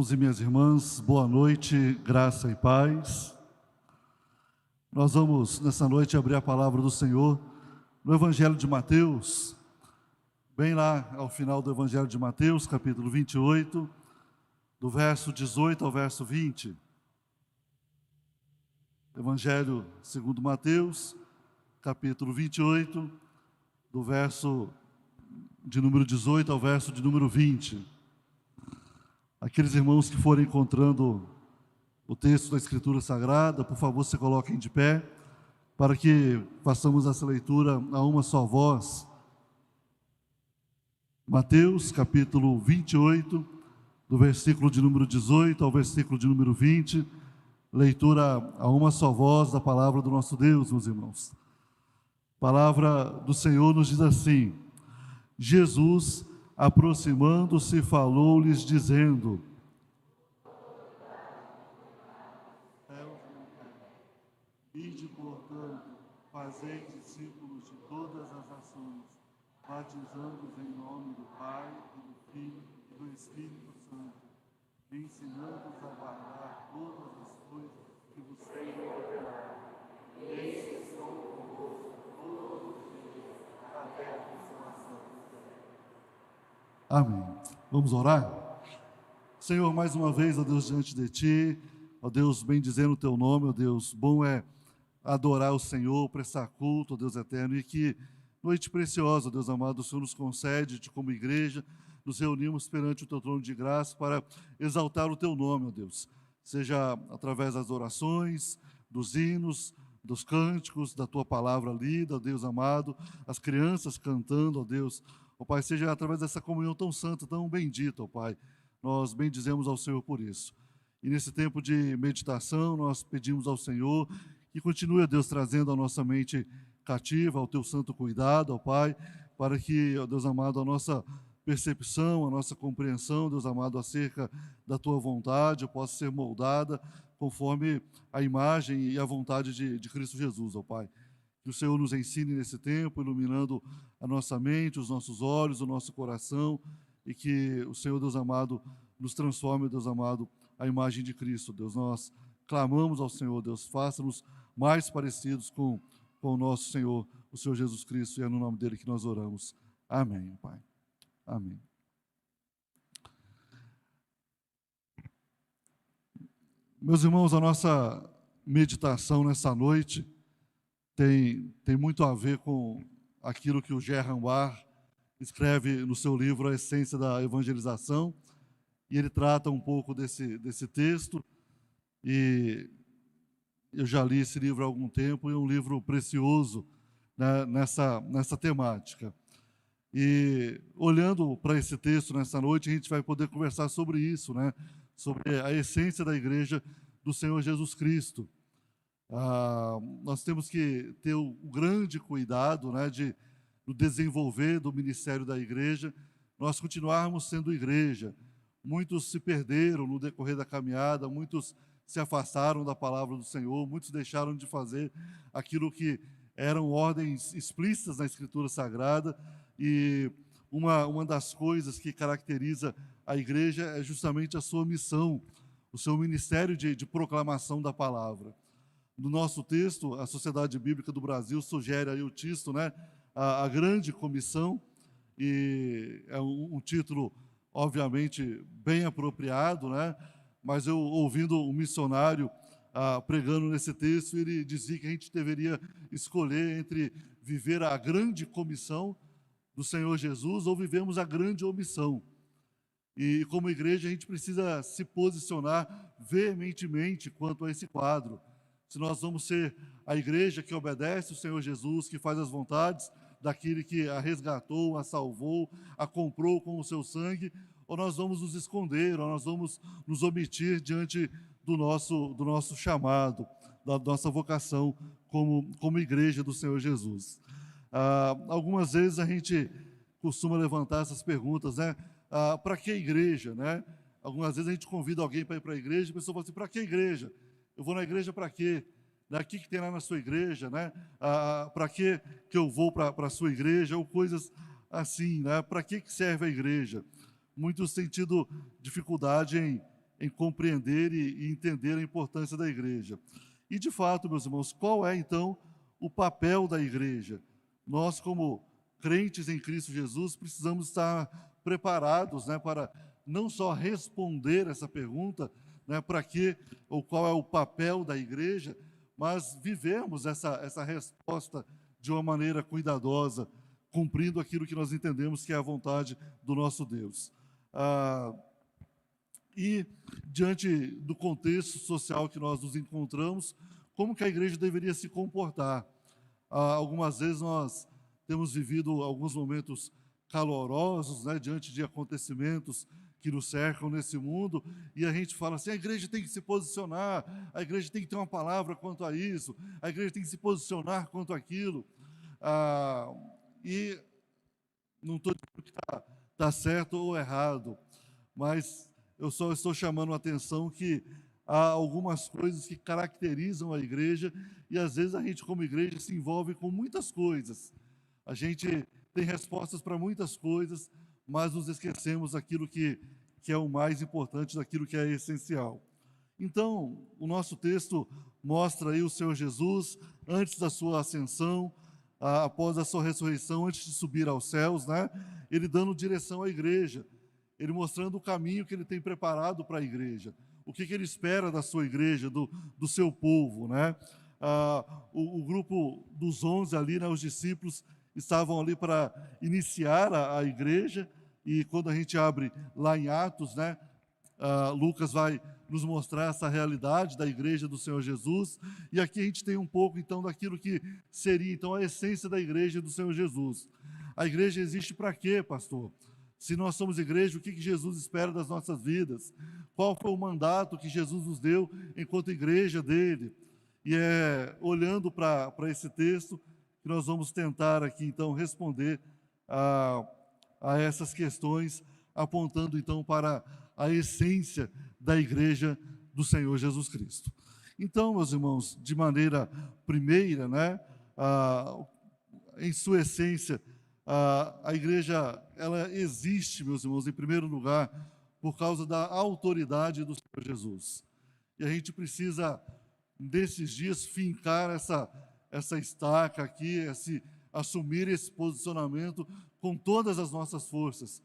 irmãos e minhas irmãs, boa noite, graça e paz. Nós vamos, nessa noite, abrir a palavra do Senhor no Evangelho de Mateus, bem lá ao final do Evangelho de Mateus, capítulo 28, do verso 18 ao verso 20. Evangelho segundo Mateus, capítulo 28, do verso de número 18 ao verso de número 20. Aqueles irmãos que forem encontrando o texto da Escritura Sagrada, por favor, se coloquem de pé, para que façamos essa leitura a uma só voz. Mateus, capítulo 28, do versículo de número 18 ao versículo de número 20, leitura a uma só voz da palavra do nosso Deus, meus irmãos. A palavra do Senhor nos diz assim: Jesus, aproximando-se, falou-lhes, dizendo: Ide, portanto, fazei discípulos de todas as nações, batizando-os em nome do Pai, e do Filho e do Espírito Santo, ensinando-os a guardar todas as coisas que vos tenho ordenado. Eis que estou convosco todos os dias, até a consumação do século. Amém. Vamos orar? Senhor, mais uma vez, ó Deus, diante de Ti, ó Deus, bendizendo o Teu nome, ó Deus, bom é adorar o Senhor, prestar culto, ó Deus eterno, e que noite preciosa, ó Deus amado, o Senhor nos concede, de como igreja, nos reunimos perante o Teu trono de graça para exaltar o Teu nome, ó Deus, seja através das orações, dos hinos, dos cânticos, da Tua palavra lida, ó Deus amado, as crianças cantando, ó Deus, ó Pai, seja através dessa comunhão tão santa, tão bendita, ó Pai, nós bendizemos ao Senhor por isso. E nesse tempo de meditação, nós pedimos ao Senhor que continue, ó Deus, trazendo a nossa mente cativa ao Teu santo cuidado, ó Pai, para que, ó Deus amado, a nossa percepção, a nossa compreensão, Deus amado, acerca da Tua vontade possa ser moldada conforme a imagem e a vontade de Cristo Jesus, ó Pai. Que o Senhor nos ensine nesse tempo, iluminando a nossa mente, os nossos olhos, o nosso coração, e que o Senhor, Deus amado, nos transforme, Deus amado, a imagem de Cristo, Deus. Nós clamamos ao Senhor, Deus, faça-nos mais parecidos com o nosso Senhor, o Senhor Jesus Cristo, e é no nome dele que nós oramos. Amém, Pai. Amém. Meus irmãos, a nossa meditação nessa noite tem muito a ver com aquilo que o Gerhard Bach escreve no seu livro A Essência da Evangelização, e ele trata um pouco desse texto, e eu já li esse livro há algum tempo, e é um livro precioso, né, nessa temática. E olhando para esse texto nessa noite, a gente vai poder conversar sobre isso, né, sobre a essência da igreja do Senhor Jesus Cristo. Nós temos que ter o grande cuidado, né, do desenvolver do ministério da igreja, nós continuarmos sendo igreja. Muitos se perderam no decorrer da caminhada, muitos se afastaram da palavra do Senhor, muitos deixaram de fazer aquilo que eram ordens explícitas na Escritura Sagrada, e uma das coisas que caracteriza a igreja é justamente a sua missão, o seu ministério de proclamação da palavra. No nosso texto, a Sociedade Bíblica do Brasil sugere aí o título, né, a Grande Comissão, e é um título, obviamente, bem apropriado, né? Mas eu, ouvindo um missionário pregando nesse texto, ele dizia que a gente deveria escolher entre viver a grande comissão do Senhor Jesus ou vivemos a grande omissão. E como igreja a gente precisa se posicionar veementemente quanto a esse quadro. Se nós vamos ser a igreja que obedece o Senhor Jesus, que faz as vontades daquele que a resgatou, a salvou, a comprou com o seu sangue, ou nós vamos nos esconder, ou nós vamos nos omitir diante do nosso chamado, da nossa vocação como igreja do Senhor Jesus. Algumas vezes a gente costuma levantar essas perguntas, né? Para que igreja, né? Algumas vezes a gente convida alguém para ir para a igreja, e a pessoa fala assim: para que igreja? Eu vou na igreja para quê? O que tem lá na sua igreja, né? Para que eu vou para a sua igreja? Ou coisas assim, né? Para que serve a igreja? Muitos têm tido dificuldade em compreender e entender a importância da igreja. E, de fato, meus irmãos, qual é, então, o papel da igreja? Nós, como crentes em Cristo Jesus, precisamos estar preparados, né, para não só responder essa pergunta, né, para que ou qual é o papel da igreja, mas vivemos essa resposta de uma maneira cuidadosa, cumprindo aquilo que nós entendemos que é a vontade do nosso Deus. E, diante do contexto social que nós nos encontramos, como que a igreja deveria se comportar? Algumas vezes nós temos vivido alguns momentos calorosos, né, diante de acontecimentos que nos cercam nesse mundo, e a gente fala assim, a igreja tem que se posicionar, a igreja tem que ter uma palavra quanto a isso, a igreja tem que se posicionar quanto àquilo. E não estou dizendo que está certo ou errado, mas eu só estou chamando a atenção que há algumas coisas que caracterizam a igreja e às vezes a gente como igreja se envolve com muitas coisas. A gente tem respostas para muitas coisas, mas nos esquecemos daquilo que é o mais importante, daquilo que é essencial. Então, o nosso texto mostra aí o Senhor Jesus antes da sua ascensão, após a sua ressurreição, antes de subir aos céus, né? Ele dando direção à igreja, ele mostrando o caminho que ele tem preparado para a igreja, o que ele espera da sua igreja, do seu povo, né? O grupo dos 11 ali, né, os discípulos, estavam ali para iniciar a igreja, e quando a gente abre lá em Atos, né, Lucas vai nos mostrar essa realidade da igreja do Senhor Jesus, e aqui a gente tem um pouco então daquilo que seria então a essência da igreja do Senhor Jesus. A igreja existe para quê, pastor? Se nós somos igreja, o que Jesus espera das nossas vidas? Qual foi o mandato que Jesus nos deu enquanto igreja dele? E é olhando para esse texto que nós vamos tentar aqui então responder a essas questões, apontando então para a essência da igreja do Senhor Jesus Cristo. Então, meus irmãos, de maneira primeira, né, em sua essência, a igreja, ela existe, meus irmãos, em primeiro lugar, por causa da autoridade do Senhor Jesus. E a gente precisa, nesses dias, fincar essa estaca aqui, assumir esse posicionamento com todas as nossas forças,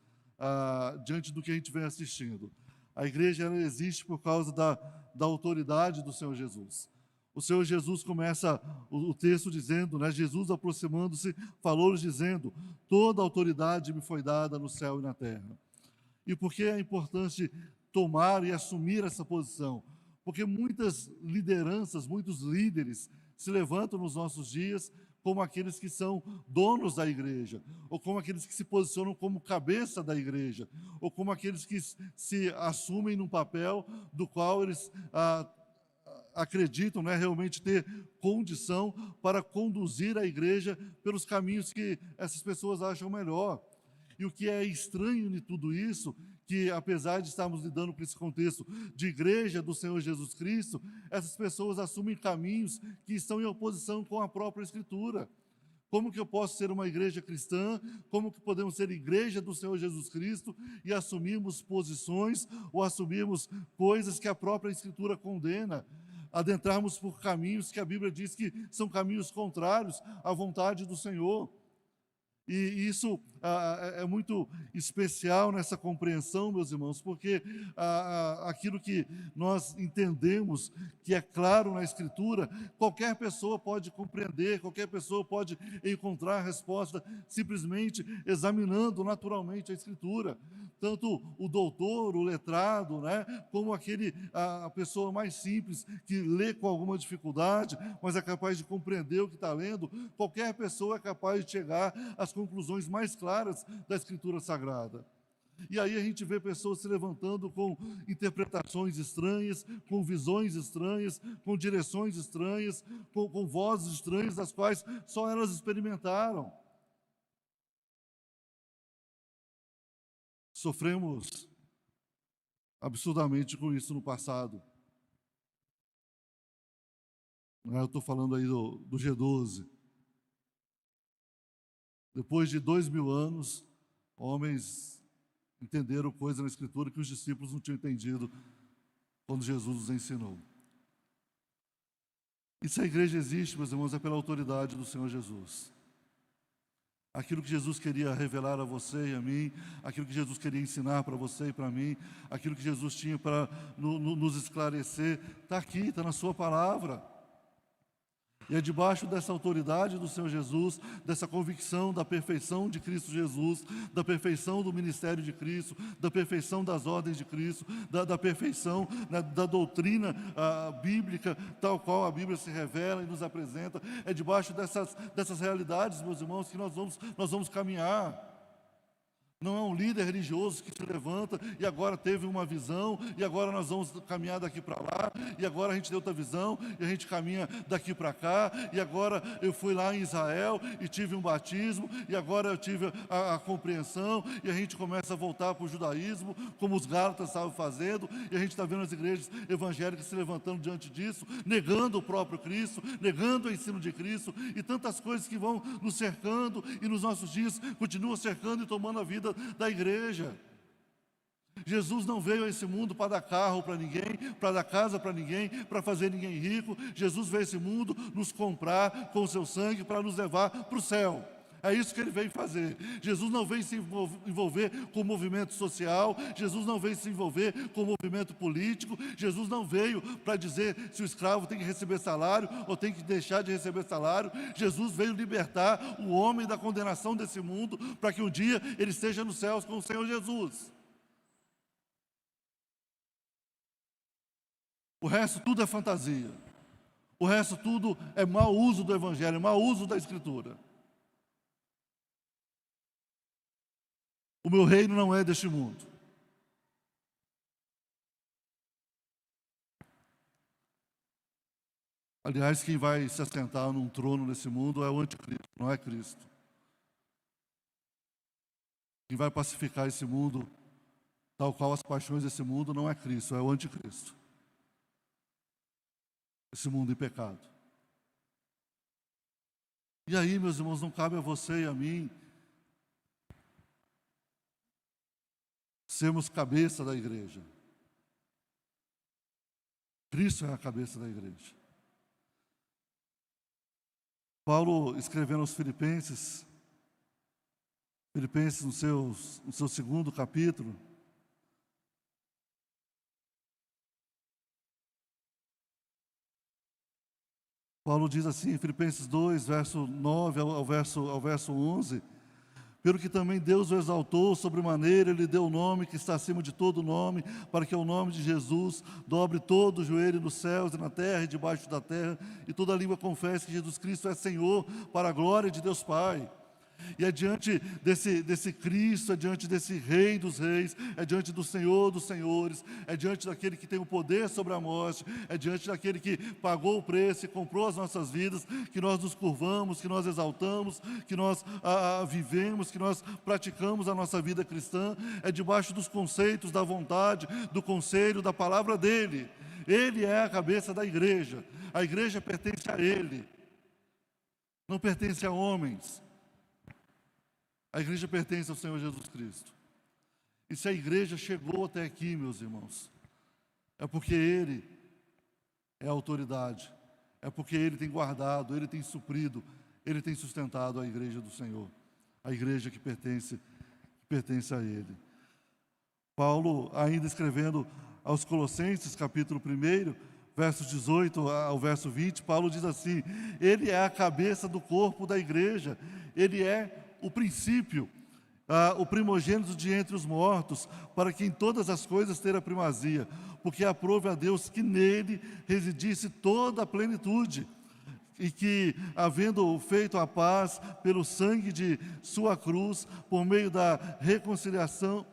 diante do que a gente vem assistindo. A igreja, ela existe por causa da autoridade do Senhor Jesus. O Senhor Jesus começa o texto dizendo, né, Jesus aproximando-se, falou-lhes dizendo, toda autoridade me foi dada no céu e na terra. E por que é importante tomar e assumir essa posição? Porque muitas lideranças, muitos líderes se levantam nos nossos dias como aqueles que são donos da igreja, ou como aqueles que se posicionam como cabeça da igreja, ou como aqueles que se assumem num papel do qual eles acreditam, né, realmente ter condição para conduzir a igreja pelos caminhos que essas pessoas acham melhor. E o que é estranho de tudo isso, que apesar de estarmos lidando com esse contexto de igreja do Senhor Jesus Cristo, essas pessoas assumem caminhos que estão em oposição com a própria Escritura. Como que eu posso ser uma igreja cristã? Como que podemos ser igreja do Senhor Jesus Cristo e assumirmos posições ou assumirmos coisas que a própria Escritura condena? Adentrarmos por caminhos que a Bíblia diz que são caminhos contrários à vontade do Senhor. E isso é muito especial nessa compreensão, meus irmãos, porque aquilo que nós entendemos, que é claro na Escritura, qualquer pessoa pode compreender, qualquer pessoa pode encontrar a resposta simplesmente examinando naturalmente a Escritura. Tanto o doutor, o letrado, né, como a pessoa mais simples, que lê com alguma dificuldade, mas é capaz de compreender o que está lendo, qualquer pessoa é capaz de chegar às conclusões mais claras da Escritura Sagrada. E aí a gente vê pessoas se levantando com interpretações estranhas, com visões estranhas, com direções estranhas, com vozes estranhas, das quais só elas experimentaram. Sofremos absurdamente com isso no passado. Eu estou falando aí do G12. Depois de 2000 anos, homens entenderam coisas na Escritura que os discípulos não tinham entendido quando Jesus nos ensinou. E se a igreja existe, meus irmãos, é pela autoridade do Senhor Jesus. Aquilo que Jesus queria revelar a você e a mim, aquilo que Jesus queria ensinar para você e para mim, aquilo que Jesus tinha para nos esclarecer, está aqui, está na sua palavra. E é debaixo dessa autoridade do Senhor Jesus, dessa convicção da perfeição de Cristo Jesus, da perfeição do ministério de Cristo, da perfeição das ordens de Cristo, da perfeição, né, da doutrina bíblica, tal qual a Bíblia se revela e nos apresenta. É debaixo dessas realidades, meus irmãos, que nós vamos caminhar. Não é um líder religioso que se levanta e agora teve uma visão, e agora nós vamos caminhar daqui para lá, e agora a gente tem outra visão, e a gente caminha daqui para cá, e agora eu fui lá em Israel e tive um batismo, e agora eu tive a compreensão, e a gente começa a voltar para o judaísmo, como os gálatas estavam fazendo, e a gente está vendo as igrejas evangélicas se levantando diante disso, negando o próprio Cristo, negando o ensino de Cristo, e tantas coisas que vão nos cercando, e nos nossos dias continuam cercando e tomando a vida da igreja. Jesus não veio a esse mundo para dar carro para ninguém, para dar casa para ninguém, para fazer ninguém rico. Jesus veio a esse mundo nos comprar com o seu sangue para nos levar para o céu. É isso que ele veio fazer. Jesus não veio se envolver com o movimento social, Jesus não veio se envolver com o movimento político, Jesus não veio para dizer se o escravo tem que receber salário ou tem que deixar de receber salário. Jesus veio libertar o homem da condenação desse mundo, para que um dia ele esteja nos céus com o Senhor Jesus. O resto tudo é fantasia. O resto tudo é mau uso do Evangelho, mau uso da Escritura. O meu reino não é deste mundo. Aliás, quem vai se assentar num trono nesse mundo é o anticristo, não é Cristo. Quem vai pacificar esse mundo, tal qual as paixões desse mundo, não é Cristo, é o anticristo. Esse mundo em pecado. E aí, meus irmãos, não cabe a você e a mim sermos cabeça da igreja. Cristo é a cabeça da igreja. Paulo, escrevendo aos Filipenses no seu segundo capítulo, Paulo diz assim, em Filipenses 2, verso 9 ao verso 11, pelo que também Deus o exaltou sobremaneira, Ele deu o nome que está acima de todo nome, para que ao nome de Jesus dobre todo o joelho nos céus e na terra e debaixo da terra, e toda língua confesse que Jesus Cristo é Senhor, para a glória de Deus Pai. E é diante desse Cristo, é diante desse Rei dos Reis, é diante do Senhor dos Senhores, é diante daquele que tem o poder sobre a morte, é diante daquele que pagou o preço e comprou as nossas vidas, que nós nos curvamos, que nós exaltamos, que nós vivemos, que nós praticamos a nossa vida cristã. É debaixo dos conceitos, da vontade, do conselho, da palavra dEle. Ele é a cabeça da igreja. A igreja pertence a Ele, não pertence a homens. A igreja pertence ao Senhor Jesus Cristo. E se a igreja chegou até aqui, meus irmãos, é porque Ele é a autoridade, é porque Ele tem guardado, Ele tem suprido, Ele tem sustentado a igreja do Senhor, a igreja que pertence a Ele. Paulo, ainda escrevendo aos Colossenses, capítulo 1, versos 18 ao verso 20, Paulo diz assim: Ele é a cabeça do corpo da igreja, Ele é o princípio, o primogênito de entre os mortos, para que em todas as coisas tenha primazia, porque aprove a Deus que nele residisse toda a plenitude, e que, havendo feito a paz pelo sangue de sua cruz, por meio da reconciliação,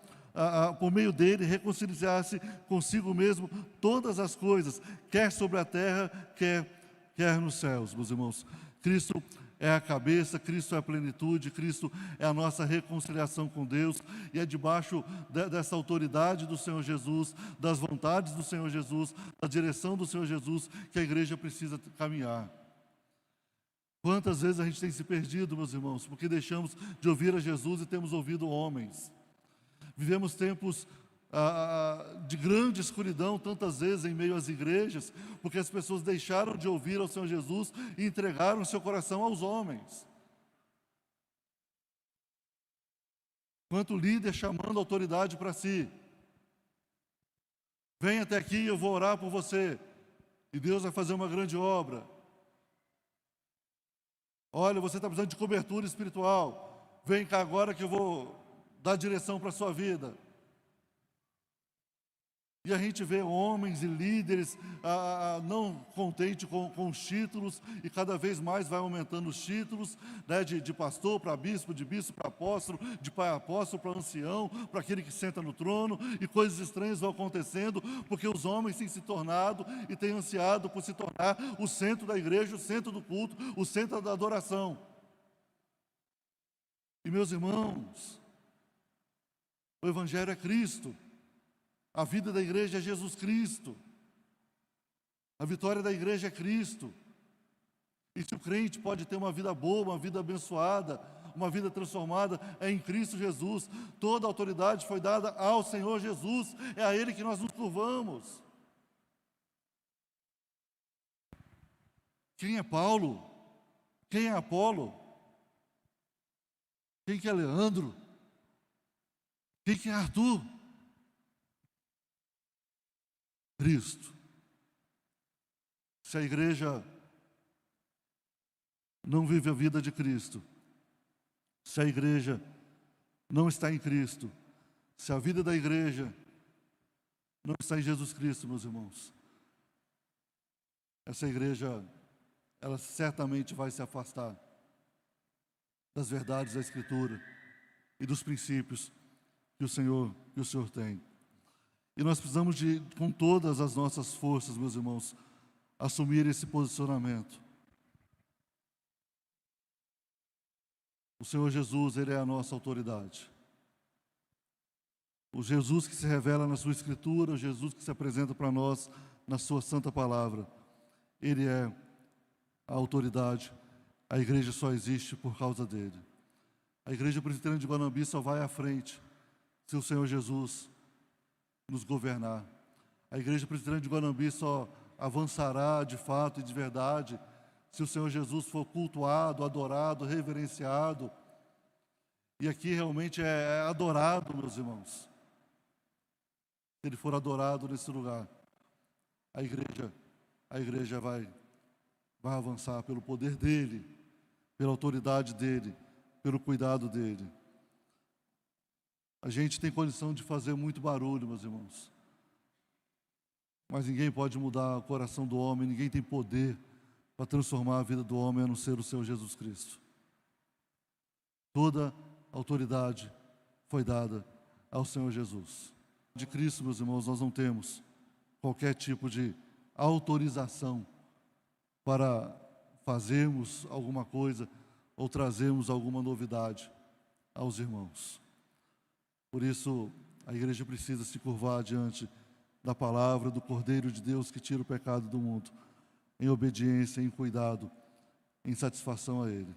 por meio dele, reconciliasse consigo mesmo todas as coisas, quer sobre a terra, quer nos céus, meus irmãos. Cristo é a cabeça, Cristo é a plenitude, Cristo é a nossa reconciliação com Deus, e é debaixo dessa autoridade do Senhor Jesus, das vontades do Senhor Jesus, da direção do Senhor Jesus, que a igreja precisa caminhar. Quantas vezes a gente tem se perdido, meus irmãos, porque deixamos de ouvir a Jesus e temos ouvido homens. Vivemos tempos de grande escuridão, tantas vezes em meio às igrejas, porque as pessoas deixaram de ouvir ao Senhor Jesus e entregaram seu coração aos homens. Quanto líder chamando a autoridade para si. Vem até aqui, eu vou orar por você, e Deus vai fazer uma grande obra. Olha, você está precisando de cobertura espiritual, vem cá agora que eu vou dar direção para a sua vida. E a gente vê homens e líderes não contentes com os títulos, e cada vez mais vai aumentando os títulos, né, de pastor para bispo, de bispo para apóstolo, de pai apóstolo para ancião, para aquele que senta no trono, e coisas estranhas vão acontecendo, porque os homens têm se tornado e têm ansiado por se tornar o centro da igreja, o centro do culto, o centro da adoração. E meus irmãos, o Evangelho é Cristo. A vida da igreja é Jesus Cristo. A vitória da igreja é Cristo. E se o crente pode ter uma vida boa, uma vida abençoada, uma vida transformada, é em Cristo Jesus. Toda a autoridade foi dada ao Senhor Jesus. É a Ele que nós nos curvamos. Quem é Paulo? Quem é Apolo? Quem que é Leandro? Quem que é Arthur? Cristo. Se a igreja não vive a vida de Cristo, se a igreja não está em Cristo, se a vida da igreja não está em Jesus Cristo, meus irmãos, essa igreja, ela certamente vai se afastar das verdades da Escritura e dos princípios que o Senhor tem. E nós precisamos com todas as nossas forças, meus irmãos, assumir esse posicionamento. O Senhor Jesus, Ele é a nossa autoridade. O Jesus que se revela na sua Escritura, o Jesus que se apresenta para nós na sua santa palavra, Ele é a autoridade. A igreja só existe por causa dEle. A igreja presbiteriana de Guanambi só vai à frente se o Senhor Jesus nos governar. A igreja presbiteriana de Guanambi só avançará de fato e de verdade se o Senhor Jesus for cultuado, adorado, reverenciado. E aqui realmente é adorado, meus irmãos. Se Ele for adorado nesse lugar, a igreja vai avançar pelo poder dEle, pela autoridade dEle, pelo cuidado dEle. A gente tem condição de fazer muito barulho, meus irmãos. Mas ninguém pode mudar o coração do homem, ninguém tem poder para transformar a vida do homem, a não ser o Senhor Jesus Cristo. Toda autoridade foi dada ao Senhor Jesus. De Cristo, meus irmãos, nós não temos qualquer tipo de autorização para fazermos alguma coisa ou trazermos alguma novidade aos irmãos. Por isso, a igreja precisa se curvar diante da palavra do Cordeiro de Deus que tira o pecado do mundo, em obediência, em cuidado, em satisfação a Ele.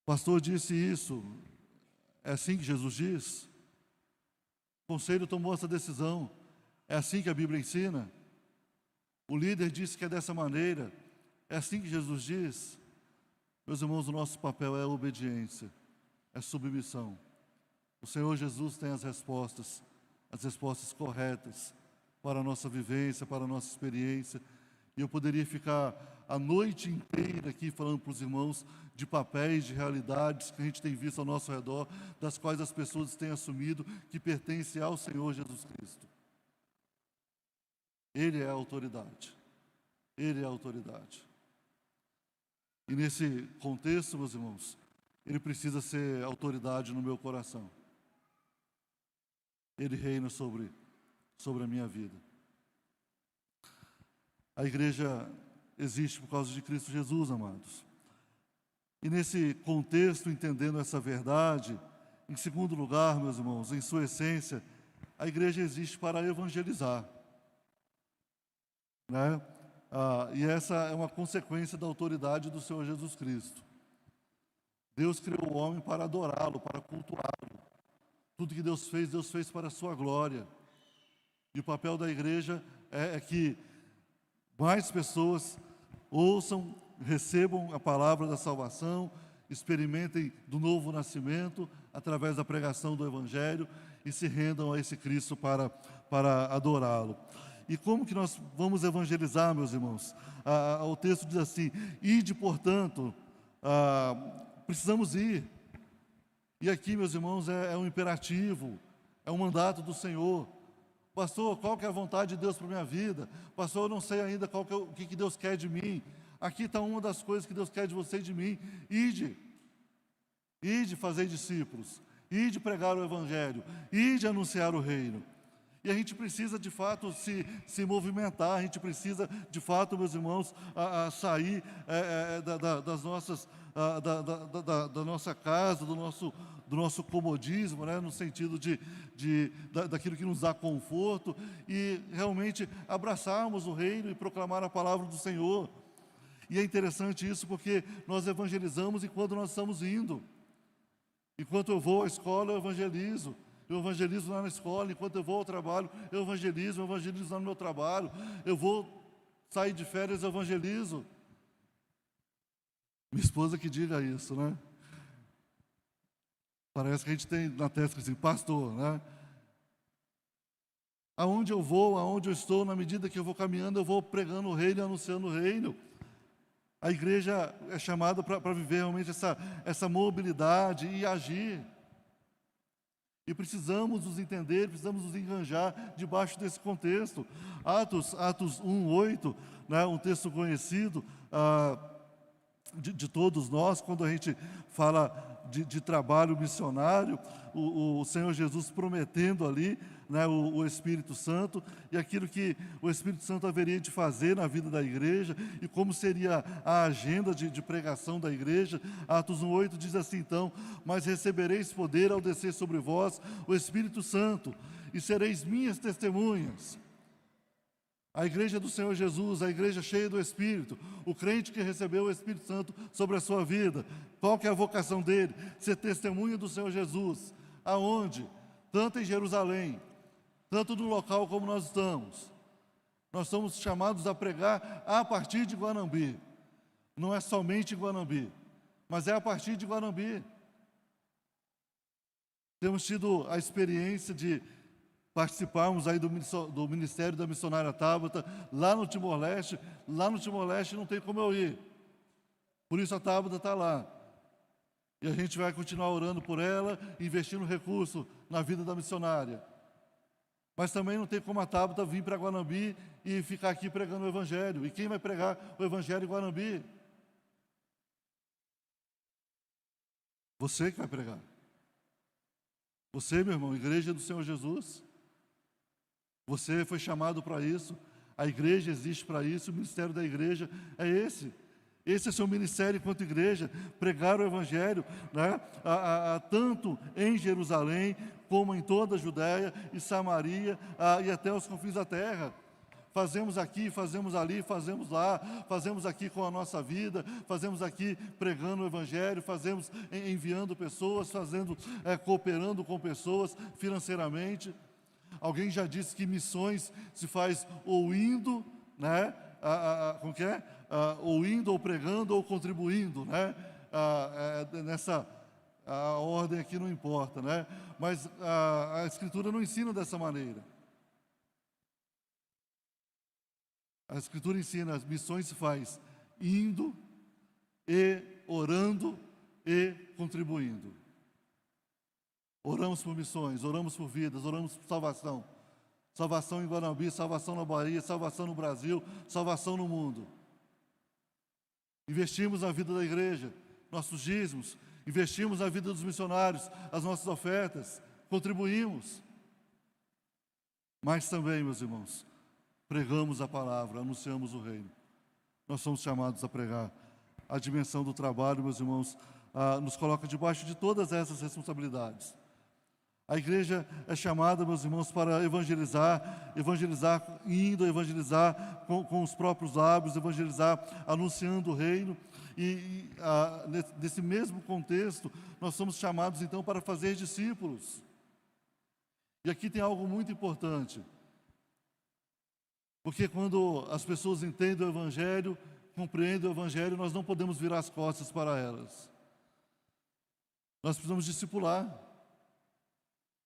O pastor disse isso, é assim que Jesus diz? O conselho tomou essa decisão, é assim que a Bíblia ensina? O líder disse que é dessa maneira, é assim que Jesus diz? Meus irmãos, o nosso papel é a obediência, é submissão. O Senhor Jesus tem as respostas corretas para a nossa vivência, para a nossa experiência. E eu poderia ficar a noite inteira aqui falando para os irmãos de papéis, de realidades que a gente tem visto ao nosso redor, das quais as pessoas têm assumido que pertencem ao Senhor Jesus Cristo. Ele é a autoridade. Ele é a autoridade. E nesse contexto, meus irmãos, Ele precisa ser autoridade no meu coração. Ele reina sobre a minha vida. A igreja existe por causa de Cristo Jesus, amados. E nesse contexto, entendendo essa verdade, em segundo lugar, meus irmãos, em sua essência, a igreja existe para evangelizar. Né? E essa é uma consequência da autoridade do Senhor Jesus Cristo. Deus criou o homem para adorá-lo, para cultuá-lo. Tudo que Deus fez para a sua glória. E o papel da igreja é que mais pessoas ouçam, recebam a palavra da salvação, experimentem do novo nascimento através da pregação do Evangelho e se rendam a esse Cristo para adorá-lo. E como que nós vamos evangelizar, meus irmãos? O texto diz assim: ide, portanto, precisamos ir. E aqui, meus irmãos, é um imperativo, é um mandato do Senhor. Pastor, qual que é a vontade de Deus para a minha vida? Pastor, eu não sei ainda o que Deus quer de mim. Aqui está uma das coisas que Deus quer de você e de mim. Ide fazer discípulos, ide pregar o Evangelho, ide anunciar o reino. E a gente precisa, de fato, se movimentar, a gente precisa, de fato, meus irmãos, sair da nossa casa, do nosso comodismo, né, no sentido daquilo que nos dá conforto, e realmente abraçarmos o reino e proclamar a palavra do Senhor. E é interessante isso porque nós evangelizamos enquanto nós estamos indo. Enquanto eu vou à escola, eu evangelizo lá na escola. Enquanto eu vou ao trabalho, eu evangelizo lá no meu trabalho. Eu vou sair de férias, eu evangelizo. Minha esposa que diga isso, né? Parece que a gente tem na testa assim, pastor, né? Aonde eu vou, aonde eu estou, na medida que eu vou caminhando, eu vou pregando o reino e anunciando o reino. A igreja é chamada para viver realmente essa mobilidade e agir. E precisamos nos entender, precisamos nos enganjar debaixo desse contexto. Atos 1:8, né, um texto conhecido de todos nós, quando a gente fala de trabalho missionário, o Senhor Jesus prometendo ali, né, o Espírito Santo, e aquilo que o Espírito Santo haveria de fazer na vida da igreja, e como seria a agenda de pregação da igreja. Atos 1:8 diz assim, então: mas recebereis poder ao descer sobre vós o Espírito Santo, e sereis minhas testemunhas. A igreja do Senhor Jesus, a igreja cheia do Espírito, o crente que recebeu o Espírito Santo sobre a sua vida, qual que é a vocação dele? Ser testemunha do Senhor Jesus. Aonde? Tanto em Jerusalém, tanto no local como nós estamos. Nós somos chamados a pregar a partir de Guanambi. Não é somente Guanambi, mas é a partir de Guanambi. Temos tido a experiência de participarmos aí do Ministério da Missionária Tabata, lá no Timor-Leste. Lá no Timor-Leste não tem como eu ir. Por isso a Tabata está lá. E a gente vai continuar orando por ela, investindo recurso na vida da missionária. Mas também não tem como a Tabata vir para Guanambi e ficar aqui pregando o Evangelho. E quem vai pregar o Evangelho em Guanambi? Você que vai pregar. Você, meu irmão, igreja do Senhor Jesus. Você foi chamado para isso, a igreja existe para isso, o ministério da igreja é esse. Esse é seu ministério enquanto igreja, pregar o Evangelho, né? Tanto em Jerusalém, como em toda a Judéia e Samaria, e até os confins da terra. Fazemos aqui, fazemos ali, fazemos lá, fazemos aqui com a nossa vida, fazemos aqui pregando o Evangelho, fazemos enviando pessoas, cooperando com pessoas financeiramente. Alguém já disse que missões se faz ou indo, né? Como que é? Ou indo, ou pregando, ou contribuindo, né? Nessa a ordem aqui não importa, né? Mas a Escritura não ensina dessa maneira. A Escritura ensina, as missões se faz indo e orando e contribuindo. Oramos por missões, oramos por vidas, oramos por salvação. Salvação em Guanambi, salvação na Bahia, salvação no Brasil, salvação no mundo. Investimos na vida da igreja, nossos dízimos, investimos na vida dos missionários, as nossas ofertas, contribuímos. Mas também, meus irmãos, pregamos a palavra, anunciamos o reino. Nós somos chamados a pregar. A dimensão do trabalho, meus irmãos, nos coloca debaixo de todas essas responsabilidades. A igreja é chamada, meus irmãos, para evangelizar indo, evangelizar com os próprios lábios, evangelizar anunciando o reino. Nesse mesmo contexto, nós somos chamados, então, para fazer discípulos. E aqui tem algo muito importante, porque quando as pessoas entendem o Evangelho, compreendem o Evangelho, nós não podemos virar as costas para elas. Nós precisamos discipular.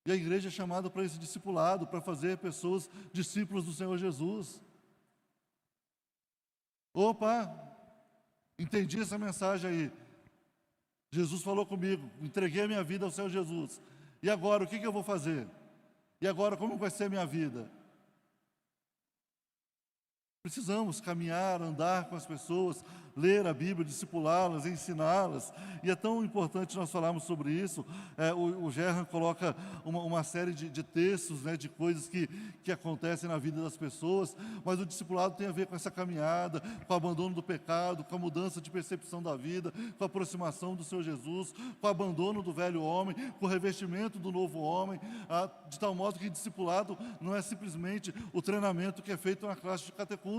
E a igreja é chamada para esse discipulado, para fazer pessoas discípulos do Senhor Jesus. Opa, entendi essa mensagem aí. Jesus falou comigo, entreguei a minha vida ao Senhor Jesus. E agora, o que eu vou fazer? E agora, como vai ser a minha vida? Precisamos caminhar, andar com as pessoas, ler a Bíblia, discipulá-las, ensiná-las. E é tão importante nós falarmos sobre isso. O Gerhard coloca uma série de textos, né, de coisas que acontecem na vida das pessoas, mas o discipulado tem a ver com essa caminhada, com o abandono do pecado, com a mudança de percepção da vida, com a aproximação do Senhor Jesus, com o abandono do velho homem, com o revestimento do novo homem, de tal modo que discipulado não é simplesmente o treinamento que é feito na classe de catecúmenos.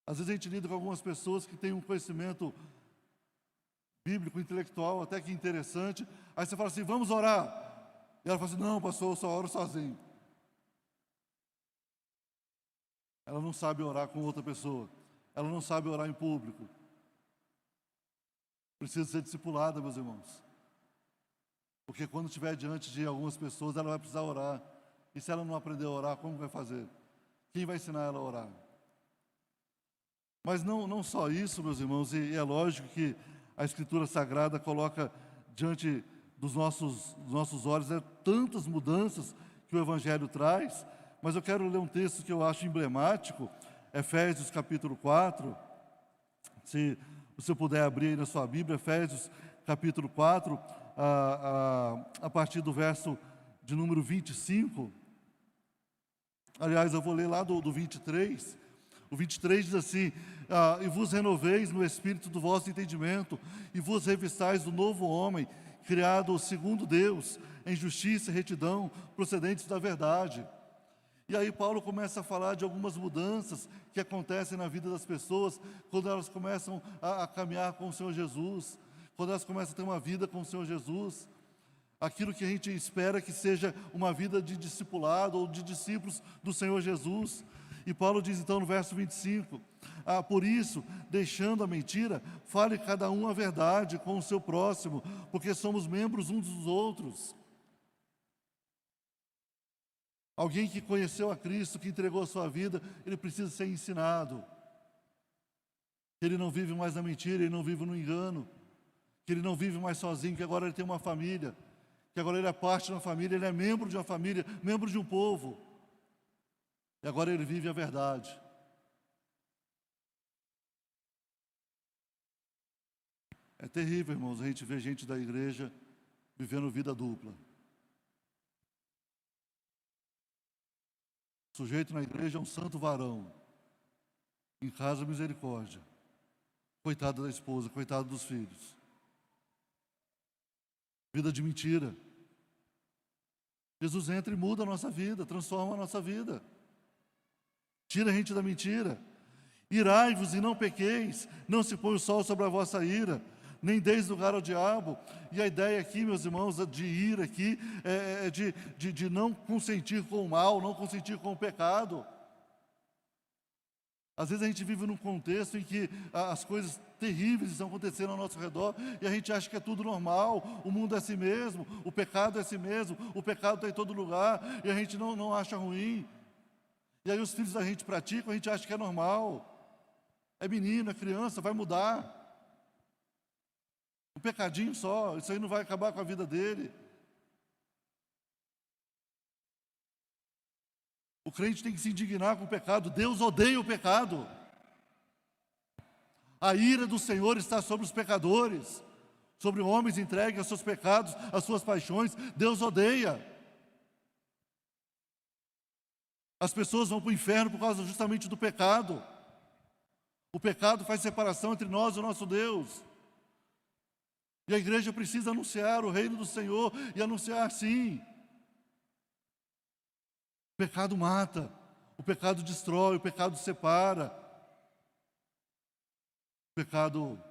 Às vezes a gente lida com algumas pessoas que têm um conhecimento bíblico, intelectual, até que interessante. Aí você fala assim, vamos orar. E ela fala assim, não, pastor, eu só oro sozinho. Ela não sabe orar com outra pessoa. Ela não sabe orar em público. Precisa ser discipulada, meus irmãos. Porque quando estiver diante de algumas pessoas, ela vai precisar orar. E se ela não aprender a orar, como vai fazer? Quem vai ensinar ela a orar? Mas não só isso, meus irmãos, e é lógico que a Escritura Sagrada coloca diante dos nossos olhos tantas mudanças que o Evangelho traz, mas eu quero ler um texto que eu acho emblemático, Efésios capítulo 4, se você puder abrir aí na sua Bíblia, Efésios capítulo 4, a partir do verso de número 25, aliás, eu vou ler lá do 23, o 23 diz assim, e vos renoveis no espírito do vosso entendimento, e vos revistais do novo homem, criado segundo Deus, em justiça e retidão, procedentes da verdade. E aí Paulo começa a falar de algumas mudanças que acontecem na vida das pessoas, quando elas começam a caminhar com o Senhor Jesus, quando elas começam a ter uma vida com o Senhor Jesus. Aquilo que a gente espera que seja uma vida de discipulado ou de discípulos do Senhor Jesus. E Paulo diz então no verso 25, por isso, deixando a mentira, fale cada um a verdade com o seu próximo, porque somos membros uns dos outros. Alguém que conheceu a Cristo, que entregou a sua vida, ele precisa ser ensinado. Ele não vive mais na mentira, ele não vive no engano, que ele não vive mais sozinho, que agora ele tem uma família, que agora ele é parte de uma família, ele é membro de uma família, membro de um povo. E agora ele vive a verdade. É terrível, irmãos, a gente vê gente da igreja vivendo vida dupla. O sujeito na igreja é um santo varão. Em casa, misericórdia. Coitado da esposa, coitado dos filhos. Vida de mentira. Jesus entra e muda a nossa vida, transforma a nossa vida. Tira a gente da mentira. Irai-vos e não pequeis, não se põe o sol sobre a vossa ira, nem deis lugar ao diabo. E a ideia aqui, meus irmãos, de ira aqui, é de não consentir com o mal, não consentir com o pecado. Às vezes a gente vive num contexto em que as coisas terríveis estão acontecendo ao nosso redor e a gente acha que é tudo normal, o mundo é assim mesmo, o pecado é assim mesmo, o pecado está em todo lugar e a gente não acha ruim. E aí os filhos da gente praticam, a gente acha que é normal. É menino, é criança, vai mudar. Um pecadinho só, isso aí não vai acabar com a vida dele. O crente tem que se indignar com o pecado. Deus odeia o pecado. A ira do Senhor está sobre os pecadores, sobre homens entregues aos seus pecados, às suas paixões. Deus odeia. As pessoas vão para o inferno por causa justamente do pecado. O pecado faz separação entre nós e o nosso Deus. E a igreja precisa anunciar o reino do Senhor e anunciar sim. O pecado mata, o pecado destrói, o pecado separa. O pecado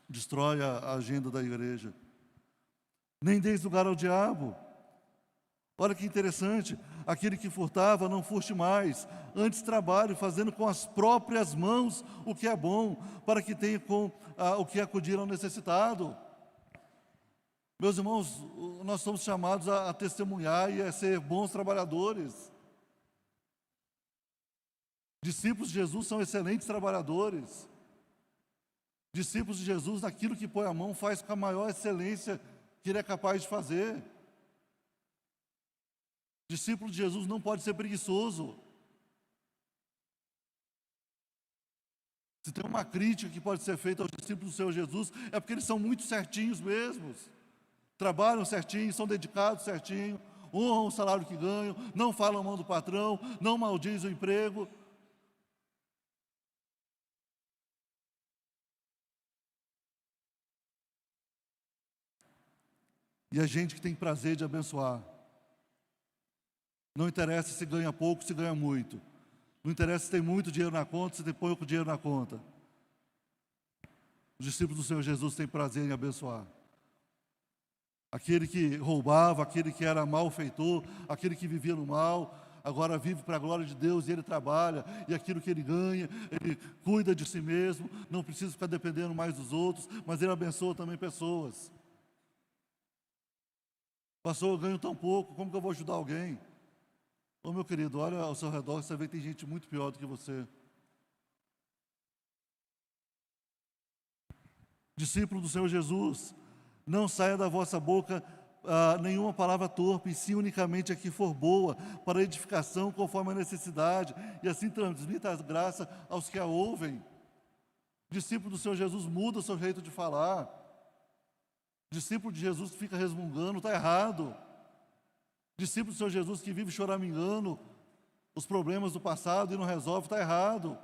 destrói a agenda da igreja. nem deis lugar ao diabo. Olha que interessante, aquele que furtava, não furte mais, antes trabalhe, fazendo com as próprias mãos o que é bom, para que tenha o que acudir ao necessitado. Meus irmãos, nós somos chamados a testemunhar e a ser bons trabalhadores. Discípulos de Jesus são excelentes trabalhadores. Discípulos de Jesus, naquilo que põe a mão, faz com a maior excelência que ele é capaz de fazer. Discípulo de Jesus não pode ser preguiçoso. Se tem uma crítica que pode ser feita aos discípulos do Senhor Jesus, é porque eles são muito certinhos mesmos. Trabalham certinho, são dedicados certinho, honram o salário que ganham, não falam mal do patrão, não maldizem o emprego. E a gente que tem prazer de abençoar. Não interessa se ganha pouco, se ganha muito. Não interessa se tem muito dinheiro na conta, se tem pouco dinheiro na conta. Os discípulos do Senhor Jesus têm prazer em abençoar. Aquele que roubava, aquele que era malfeitor, aquele que vivia no mal, agora vive para a glória de Deus e ele trabalha, e aquilo que ele ganha, ele cuida de si mesmo, não precisa ficar dependendo mais dos outros, mas ele abençoa também pessoas. Pastor, eu ganho tão pouco, como que eu vou ajudar alguém? Ô meu querido, olha ao seu redor, você vê que tem gente muito pior do que você. Discípulo do Senhor Jesus, não saia da vossa boca nenhuma palavra torpe, e sim unicamente a que for boa, para edificação conforme a necessidade, e assim transmita a graça aos que a ouvem. Discípulo do Senhor Jesus muda o seu jeito de falar. Discípulo de Jesus que fica resmungando, está errado. Discípulo do Senhor Jesus que vive choramingando os problemas do passado e não resolve, está errado.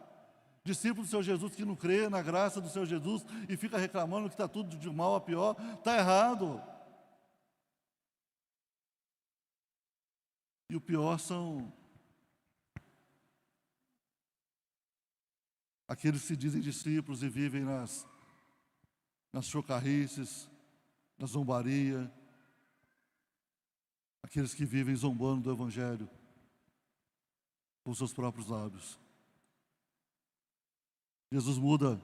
Discípulo do Senhor Jesus que não crê na graça do Senhor Jesus e fica reclamando que está tudo de mal a pior, está errado. E o pior são aqueles que se dizem discípulos e vivem nas chocarrices, na zombaria, aqueles que vivem zombando do Evangelho com seus próprios lábios. Jesus muda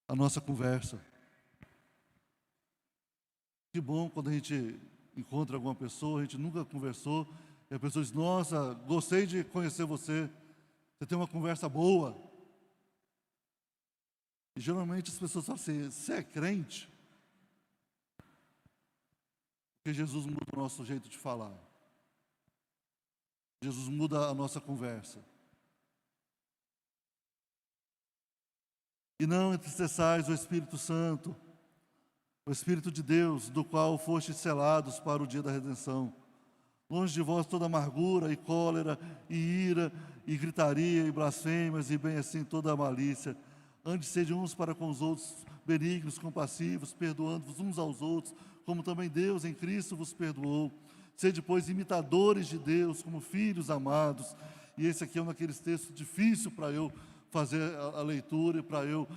a nossa conversa. Que bom quando a gente encontra alguma pessoa, a gente nunca conversou, e a pessoa diz, nossa, gostei de conhecer você, você tem uma conversa boa. E geralmente as pessoas falam assim, você é crente? Porque Jesus muda o nosso jeito de falar. Jesus muda a nossa conversa. E não entristeçais o Espírito Santo, o Espírito de Deus, do qual fostes selados para o dia da redenção. Longe de vós toda amargura e cólera e ira e gritaria e blasfêmias e bem assim toda a malícia. Antes sede uns para com os outros benignos, compassivos, perdoando-vos uns aos outros, como também Deus em Cristo vos perdoou. Sede, pois, imitadores de Deus, como filhos amados. E esse aqui é um daqueles textos difíceis para eu fazer a leitura e para eu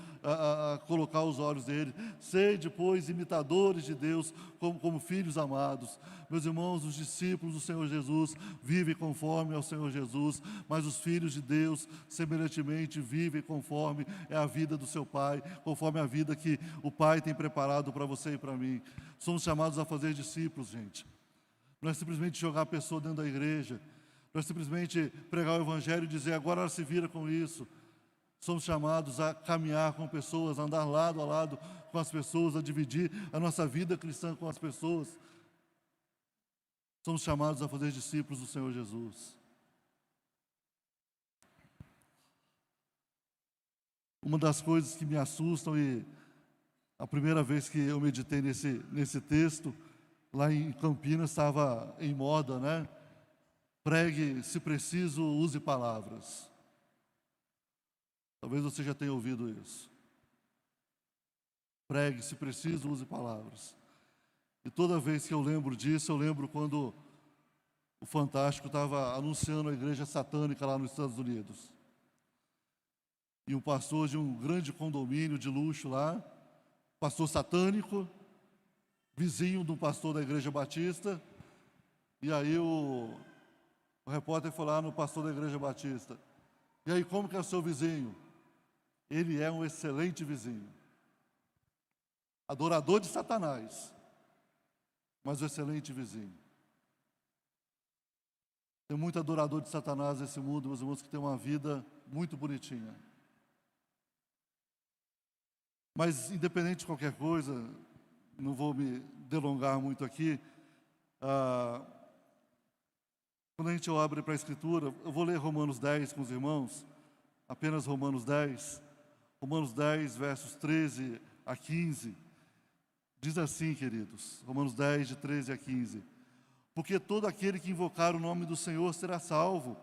colocar os olhos nele. Sede, pois, imitadores de Deus, como filhos amados. Meus irmãos, os discípulos do Senhor Jesus vivem conforme ao Senhor Jesus, mas os filhos de Deus, semelhantemente, vivem conforme é a vida do seu Pai, conforme a vida que o Pai tem preparado para você e para mim. Somos chamados a fazer discípulos, gente. Não é simplesmente jogar a pessoa dentro da igreja, não é simplesmente pregar o Evangelho e dizer, agora ela se vira com isso. Somos chamados a caminhar com pessoas, a andar lado a lado com as pessoas, a dividir a nossa vida cristã com as pessoas. Somos chamados a fazer discípulos do Senhor Jesus. Uma das coisas que me assustam, e a primeira vez que eu meditei nesse texto, lá em Campinas estava em moda, né? Pregue, se preciso, use palavras. Talvez você já tenha ouvido isso. Pregue, se preciso, use palavras. E toda vez que eu lembro disso, eu lembro quando o Fantástico estava anunciando a igreja satânica lá nos Estados Unidos. E um pastor de um grande condomínio de luxo lá, pastor satânico, vizinho de um pastor da Igreja Batista, e aí o repórter foi lá no pastor da Igreja Batista. E aí, como que é o seu vizinho? Ele é um excelente vizinho. Adorador de Satanás, mas um excelente vizinho. Tem muito adorador de Satanás nesse mundo, meus irmãos, que tem uma vida muito bonitinha. Mas, independente de qualquer coisa, não vou me delongar muito aqui. Quando a gente abre para a Escritura, eu vou ler Romanos 10 com os irmãos, apenas Romanos 10. Romanos 10, versos 13 a 15. Diz assim, queridos, Romanos 10, de 13 a 15. Porque todo aquele que invocar o nome do Senhor será salvo.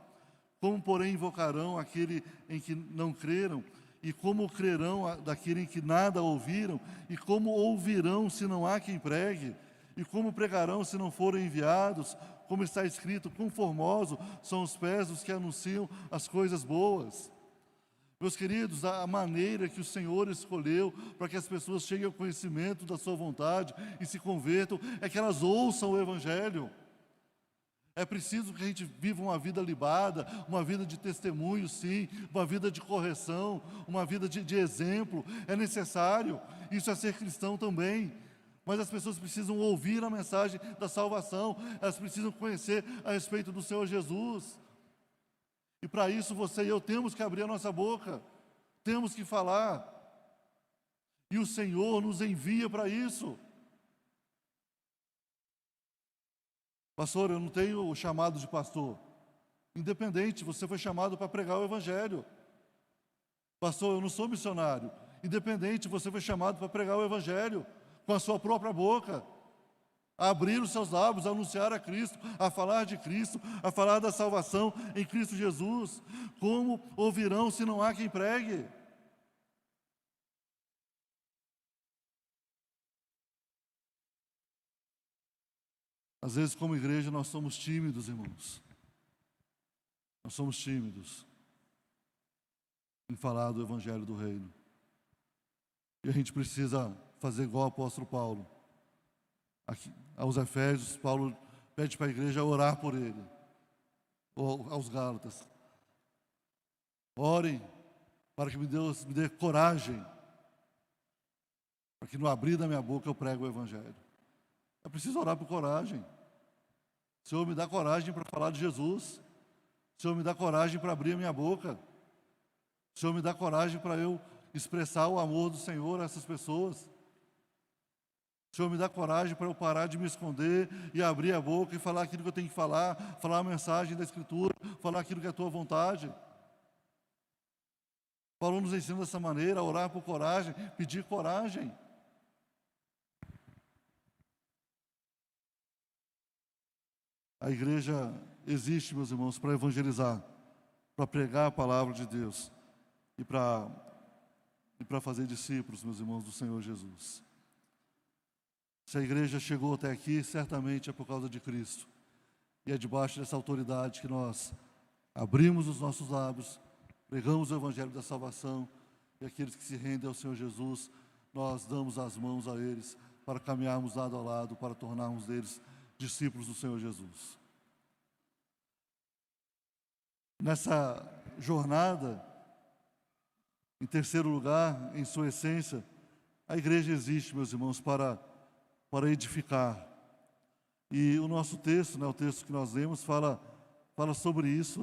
Como, porém, invocarão aquele em que não creram? E como crerão daquele em que nada ouviram? E como ouvirão se não há quem pregue? E como pregarão se não forem enviados? Como está escrito, quão formosos são os pés dos que anunciam as coisas boas. Meus queridos, a maneira que o Senhor escolheu para que as pessoas cheguem ao conhecimento da sua vontade e se convertam é que elas ouçam o Evangelho. É preciso que a gente viva uma vida libada, uma vida de testemunho, sim, uma vida de correção, uma vida de exemplo. É necessário, isso é ser cristão também. Mas as pessoas precisam ouvir a mensagem da salvação, elas precisam conhecer a respeito do Senhor Jesus. E para isso você e eu temos que abrir a nossa boca, temos que falar. E o Senhor nos envia para isso. Pastor, eu não tenho o chamado de pastor. Independente, você foi chamado para pregar o Evangelho. Pastor, eu não sou missionário. Independente, você foi chamado para pregar o Evangelho com a sua própria boca. A abrir os seus lábios, a anunciar a Cristo, a falar de Cristo, a falar da salvação em Cristo Jesus. Como ouvirão se não há quem pregue? Às vezes, como igreja, nós somos tímidos, irmãos. Nós somos tímidos em falar do Evangelho do Reino. E a gente precisa fazer igual o apóstolo Paulo. Aqui, aos Efésios, Paulo pede para a igreja orar por ele. Ou aos Gálatas. Orem para que Deus me dê coragem, para que no abrir da minha boca eu pregue o Evangelho. É preciso orar por coragem. Senhor, me dá coragem para falar de Jesus. Senhor, me dá coragem para abrir a minha boca. Senhor, me dá coragem para eu expressar o amor do Senhor a essas pessoas. Senhor, me dá coragem para eu parar de me esconder e abrir a boca e falar aquilo que eu tenho que falar a mensagem da Escritura, falar aquilo que é a tua vontade. Paulo nos ensina dessa maneira, a orar por coragem, pedir coragem. A igreja existe, meus irmãos, para evangelizar, para pregar a palavra de Deus e para fazer discípulos, meus irmãos, do Senhor Jesus. Se a igreja chegou até aqui, certamente é por causa de Cristo. E é debaixo dessa autoridade que nós abrimos os nossos lábios, pregamos o Evangelho da salvação, e aqueles que se rendem ao Senhor Jesus, nós damos as mãos a eles para caminharmos lado a lado, para tornarmos deles discípulos do Senhor Jesus. Nessa jornada, em terceiro lugar, em sua essência, a igreja existe, meus irmãos, para edificar. E o nosso texto, o texto que nós lemos, fala sobre isso,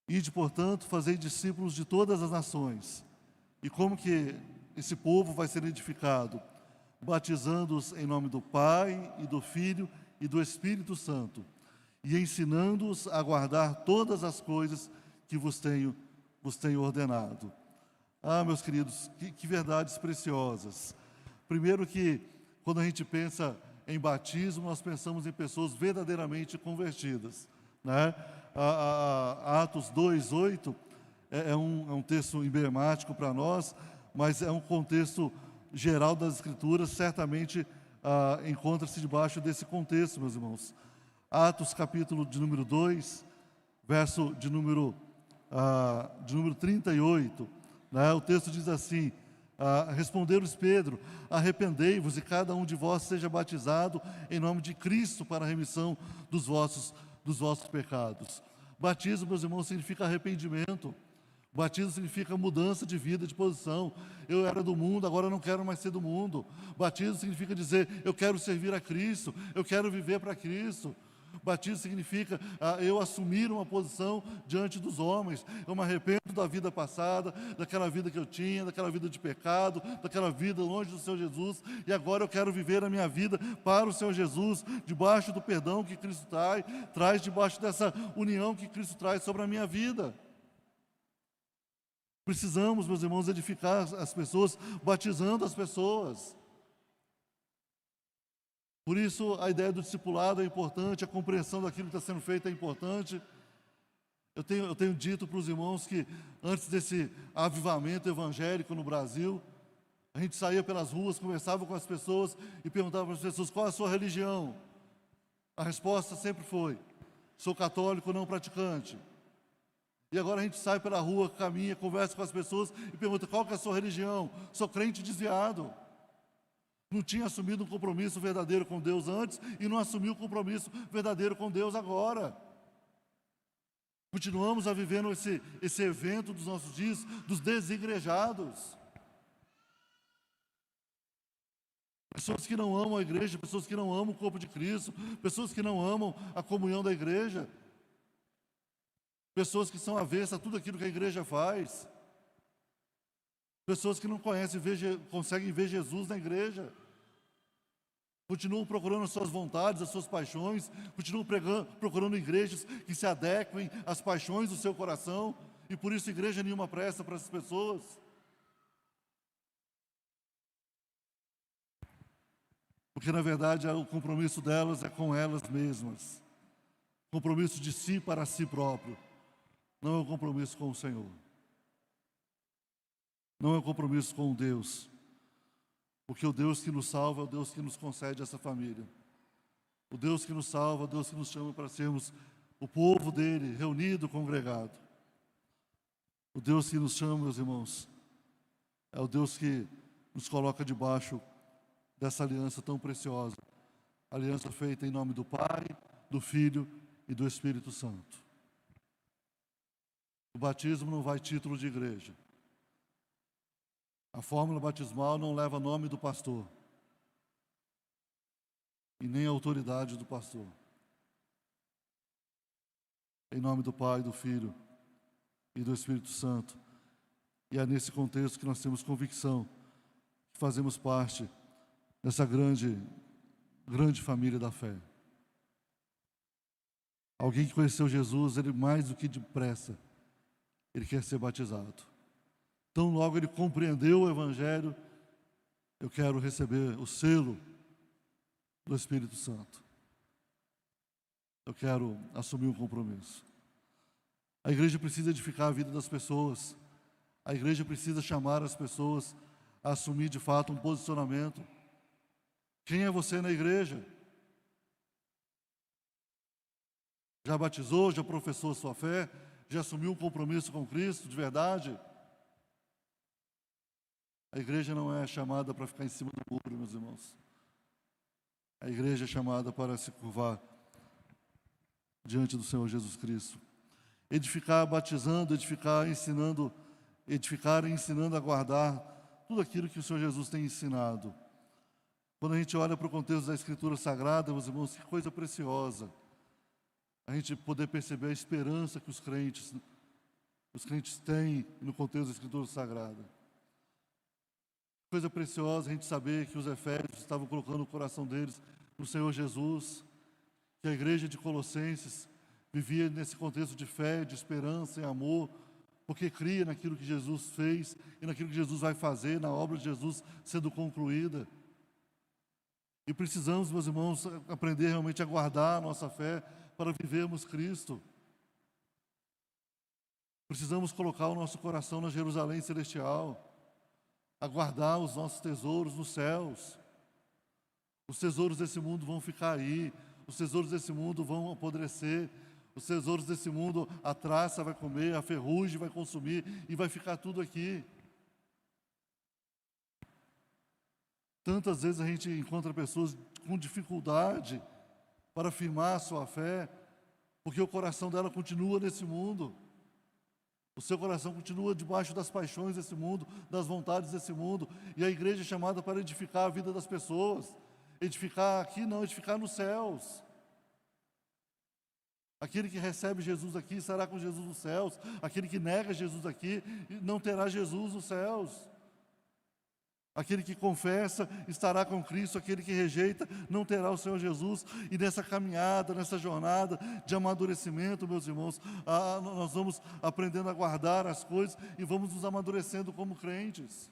Ide, portanto, fazei discípulos de todas as nações. E como que esse povo vai ser edificado? Batizando-os em nome do Pai, e do Filho, e do Espírito Santo, e ensinando-os a guardar todas as coisas que vos tenho ordenado. Ah, meus queridos, que verdades preciosas. Primeiro que, quando a gente pensa em batismo, nós pensamos em pessoas verdadeiramente convertidas, Atos 2:8 é um texto emblemático para nós, mas é um contexto geral das Escrituras, certamente encontra-se debaixo desse contexto, meus irmãos. Atos capítulo de número 2, verso de número 38, o texto diz assim: Respondeu-lhes Pedro: arrependei-vos e cada um de vós seja batizado em nome de Cristo para a remissão dos vossos pecados. Batismo, meus irmãos, significa arrependimento. Batismo significa mudança de vida, de posição. Eu era do mundo, agora eu não quero mais ser do mundo. Batismo significa dizer: eu quero servir a Cristo, eu quero viver para Cristo. Batismo significa eu assumir uma posição diante dos homens. Eu me arrependo da vida passada, daquela vida que eu tinha, daquela vida de pecado, daquela vida longe do Senhor Jesus, e agora eu quero viver a minha vida para o Senhor Jesus, debaixo do perdão que Cristo traz, debaixo dessa união que Cristo traz sobre a minha vida. Precisamos, meus irmãos, edificar as pessoas, batizando as pessoas. Por isso, a ideia do discipulado é importante, a compreensão daquilo que está sendo feito é importante. Eu tenho dito para os irmãos que, antes desse avivamento evangélico no Brasil, a gente saía pelas ruas, conversava com as pessoas e perguntava para as pessoas: qual é a sua religião? A resposta sempre foi: sou católico não praticante. E agora a gente sai pela rua, caminha, conversa com as pessoas e pergunta: qual que é a sua religião? Sou crente desviado. Não tinha assumido um compromisso verdadeiro com Deus antes e não assumiu o compromisso verdadeiro com Deus agora. Continuamos a viver esse evento dos nossos dias, dos desigrejados. Pessoas que não amam a igreja, pessoas que não amam o corpo de Cristo, pessoas que não amam a comunhão da igreja, pessoas que são avessas a tudo aquilo que a igreja faz, pessoas que não conseguem ver Jesus na igreja, continuam procurando as suas vontades, as suas paixões, continuam procurando igrejas que se adequem às paixões do seu coração, e por isso igreja nenhuma presta para essas pessoas. Porque na verdade o compromisso delas é com elas mesmas, compromisso de si para si próprio, não é um compromisso com o Senhor, não é um compromisso com Deus. Porque o Deus que nos salva é o Deus que nos concede essa família. O Deus que nos salva é o Deus que nos chama para sermos o povo dele, reunido, congregado. O Deus que nos chama, meus irmãos, é o Deus que nos coloca debaixo dessa aliança tão preciosa. Aliança feita em nome do Pai, do Filho e do Espírito Santo. O batismo não vai título de igreja. A fórmula batismal não leva nome do pastor e nem a autoridade do pastor. Em nome do Pai, do Filho e do Espírito Santo. E é nesse contexto que nós temos convicção que fazemos parte dessa grande família da fé. Alguém que conheceu Jesus, ele mais do que depressa, ele quer ser batizado. Então, logo ele compreendeu o Evangelho: eu quero receber o selo do Espírito Santo. Eu quero assumir um compromisso. A igreja precisa edificar a vida das pessoas. A igreja precisa chamar as pessoas a assumir de fato um posicionamento. Quem é você na igreja? Já batizou, já professou a sua fé? Já assumiu um compromisso com Cristo de verdade? A igreja não é chamada para ficar em cima do muro, meus irmãos. A igreja é chamada para se curvar diante do Senhor Jesus Cristo. Edificar batizando, edificar ensinando a guardar tudo aquilo que o Senhor Jesus tem ensinado. Quando a gente olha para o contexto da Escritura Sagrada, meus irmãos, que coisa preciosa. A gente poder perceber a esperança que os crentes têm no contexto da Escritura Sagrada. Coisa preciosa a gente saber que os efésios estavam colocando o coração deles no Senhor Jesus, que a igreja de Colossenses vivia nesse contexto de fé, de esperança e amor, porque cria naquilo que Jesus fez e naquilo que Jesus vai fazer, na obra de Jesus sendo concluída. E precisamos, meus irmãos, aprender realmente a guardar a nossa fé para vivermos Cristo. Precisamos colocar o nosso coração na Jerusalém celestial, a guardar os nossos tesouros nos céus. Os tesouros desse mundo vão ficar aí, os tesouros desse mundo vão apodrecer, os tesouros desse mundo a traça vai comer, a ferrugem vai consumir e vai ficar tudo aqui. Tantas vezes a gente encontra pessoas com dificuldade para afirmar a sua fé, porque o coração dela continua nesse mundo. O seu coração continua debaixo das paixões desse mundo, das vontades desse mundo. E a igreja é chamada para edificar a vida das pessoas. Edificar aqui não, edificar nos céus. Aquele que recebe Jesus aqui estará com Jesus nos céus. Aquele que nega Jesus aqui não terá Jesus nos céus. Aquele que confessa estará com Cristo, aquele que rejeita não terá o Senhor Jesus. E nessa caminhada, nessa jornada de amadurecimento, meus irmãos, nós vamos aprendendo a guardar as coisas e vamos nos amadurecendo como crentes.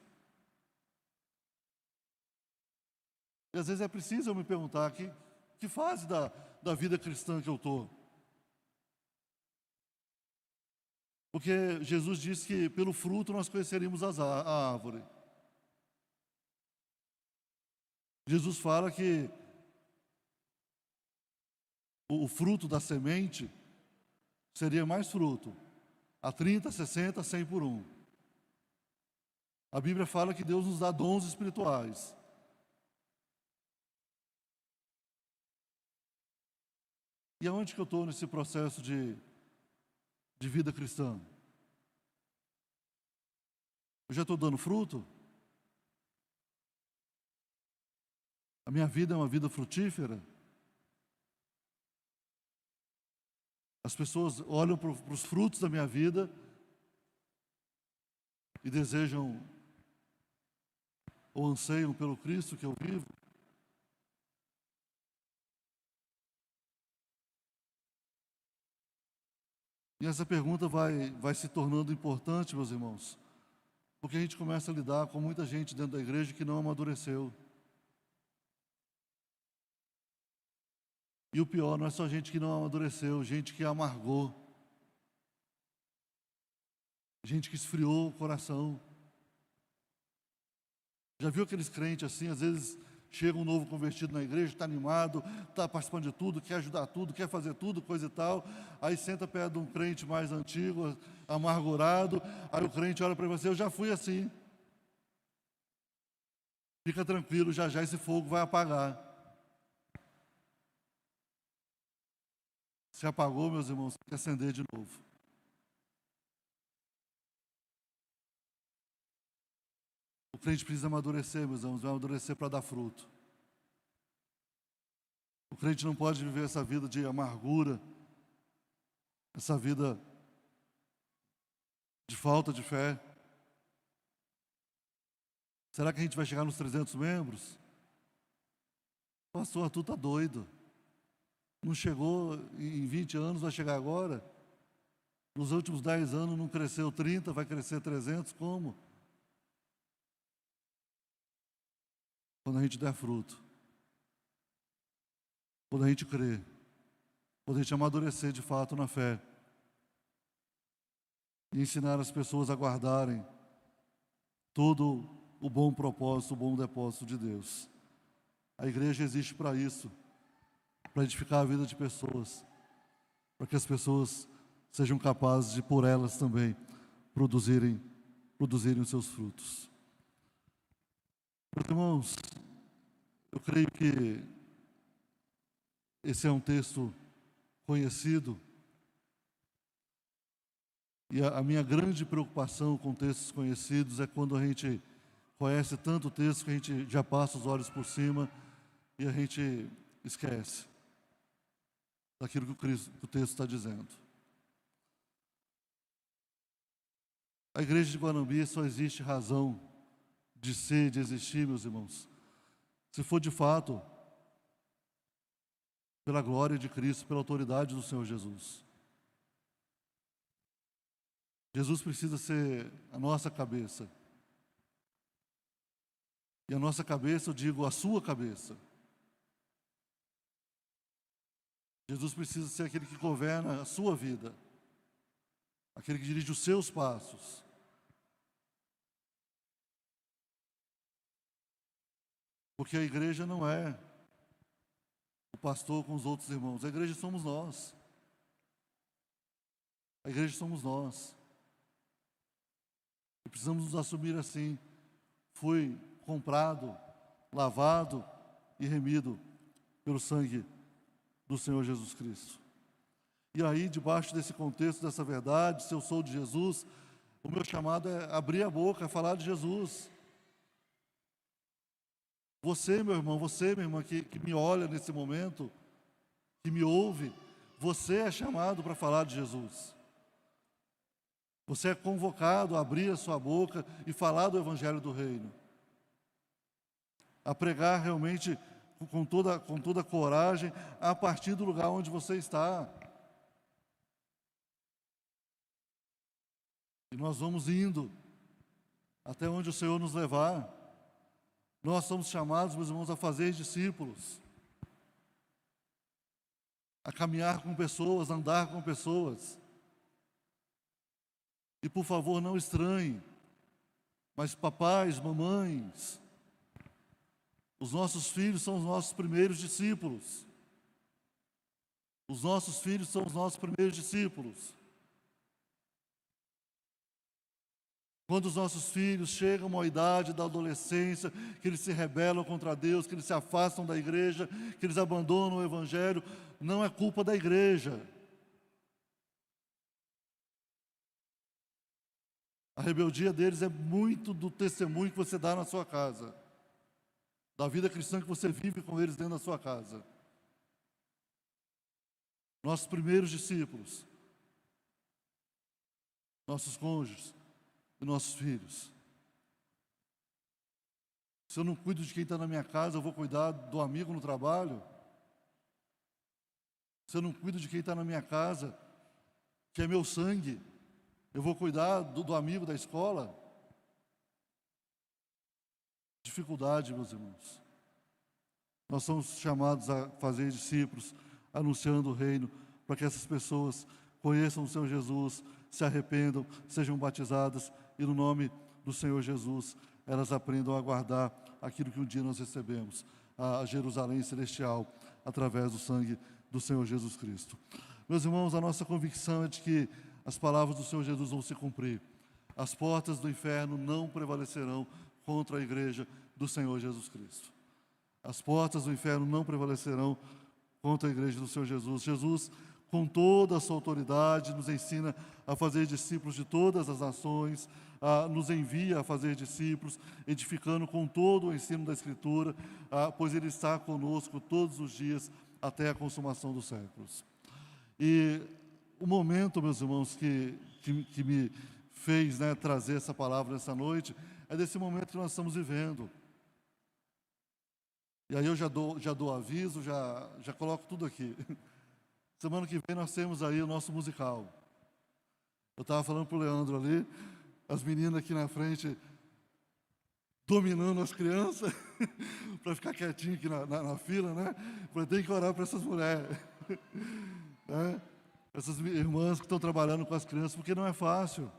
E às vezes é preciso eu me perguntar que fase da vida cristã que eu estou. Porque Jesus disse que pelo fruto nós conheceríamos a árvore. Jesus fala que o fruto da semente seria mais fruto, a 30, 60, 100 por um. A Bíblia fala que Deus nos dá dons espirituais. E aonde que eu estou nesse processo de vida cristã? Eu já estou dando fruto? A minha vida é uma vida frutífera? As pessoas olham para os frutos da minha vida e desejam ou anseiam pelo Cristo que eu vivo? E essa pergunta vai se tornando importante, meus irmãos, porque a gente começa a lidar com muita gente dentro da igreja que não amadureceu. E o pior, não é só gente que não amadureceu, gente que amargou, gente que esfriou o coração. Já viu aqueles crentes assim, às vezes chega um novo convertido na igreja, está animado, está participando de tudo, quer ajudar tudo, quer fazer tudo, coisa e tal. Aí senta perto de um crente mais antigo, amargurado, aí o crente olha para você: eu já fui assim. Fica tranquilo, já já esse fogo vai apagar. Se apagou, meus irmãos, tem que acender de novo. O crente precisa amadurecer, meus irmãos, vai amadurecer para dar fruto. O crente não pode viver essa vida de amargura, essa vida de falta de fé. Será que a gente vai chegar nos 300 membros? O pastor Arthur está doido. Não chegou em 20 anos, vai chegar agora? Nos últimos 10 anos não cresceu 30, vai crescer 300, como? Quando a gente der fruto. Quando a gente crer. Quando a gente amadurecer de fato na fé. E ensinar as pessoas a guardarem todo o bom propósito, o bom depósito de Deus. A igreja existe para isso. Para edificar a vida de pessoas, para que as pessoas sejam capazes de, por elas também, produzirem os seus frutos. Meus irmãos, eu creio que esse é um texto conhecido, e a minha grande preocupação com textos conhecidos é quando a gente conhece tanto texto que a gente já passa os olhos por cima e a gente esquece daquilo que o texto está dizendo. A igreja de Guanambi só existe razão de ser, de existir, meus irmãos, se for de fato pela glória de Cristo, pela autoridade do Senhor Jesus. Jesus precisa ser a nossa cabeça. E a nossa cabeça, eu digo, a sua cabeça. Jesus precisa ser aquele que governa a sua vida, aquele que dirige os seus passos. Porque a igreja não é o pastor com os outros irmãos, a igreja somos nós. A igreja somos nós. E precisamos nos assumir assim: fui comprado, lavado e remido pelo sangue do Senhor Jesus Cristo. E aí, debaixo desse contexto, dessa verdade, se eu sou de Jesus, o meu chamado é abrir a boca, é falar de Jesus. Você, meu irmão, você, minha irmã, que me olha nesse momento, que me ouve, você é chamado para falar de Jesus. Você é convocado a abrir a sua boca e falar do Evangelho do Reino. A pregar realmente com toda a coragem, a partir do lugar onde você está. E nós vamos indo até onde o Senhor nos levar. Nós somos chamados, meus irmãos, a fazer discípulos, a caminhar com pessoas, a andar com pessoas. E por favor, não estranhe, mas papais, mamães, os nossos filhos são os nossos primeiros discípulos. Os nossos filhos são os nossos primeiros discípulos. Quando os nossos filhos chegam à idade da adolescência, que eles se rebelam contra Deus, que eles se afastam da igreja, que eles abandonam o Evangelho, não é culpa da igreja. A rebeldia deles é muito do testemunho que você dá na sua casa, da vida cristã que você vive com eles dentro da sua casa. Nossos primeiros discípulos, nossos cônjuges e nossos filhos. Se eu não cuido de quem está na minha casa, eu vou cuidar do amigo no trabalho? Se eu não cuido de quem está na minha casa, que é meu sangue, eu vou cuidar do amigo da escola? Dificuldade, meus irmãos. Nós somos chamados a fazer discípulos, anunciando o reino, para que essas pessoas conheçam o Senhor Jesus, se arrependam, sejam batizadas e no nome do Senhor Jesus elas aprendam a guardar aquilo que um dia nós recebemos, a Jerusalém celestial, através do sangue do Senhor Jesus Cristo. Meus irmãos, a nossa convicção é de que as palavras do Senhor Jesus vão se cumprir. As portas do inferno não prevalecerão contra a igreja do Senhor Jesus Cristo. As portas do inferno não prevalecerão contra a igreja do Senhor Jesus. Jesus, com toda a sua autoridade, nos ensina a fazer discípulos de todas as nações, nos envia a fazer discípulos, edificando com todo o ensino da Escritura, pois Ele está conosco todos os dias até a consumação dos séculos. E o momento, meus irmãos, que me fez, né, trazer essa palavra nessa noite, é desse momento que nós estamos vivendo. E aí eu já dou aviso, já coloco tudo aqui. Semana que vem nós temos aí o nosso musical. Eu estava falando para o Leandro ali, as meninas aqui na frente dominando as crianças, para ficar quietinho aqui na fila, né? Porque tem que orar para essas mulheres, né? Essas irmãs que estão trabalhando com as crianças, porque não é fácil.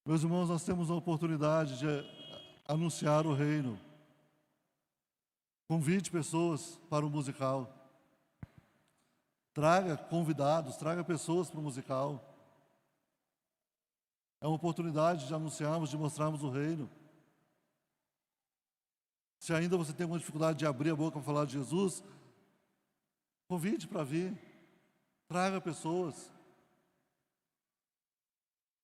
Meus irmãos, nós temos a oportunidade de anunciar o reino. Convide pessoas para o musical. Traga convidados, traga pessoas para o musical. É uma oportunidade de anunciarmos, de mostrarmos o reino. Se ainda você tem alguma dificuldade de abrir a boca para falar de Jesus, convide para vir. Traga pessoas.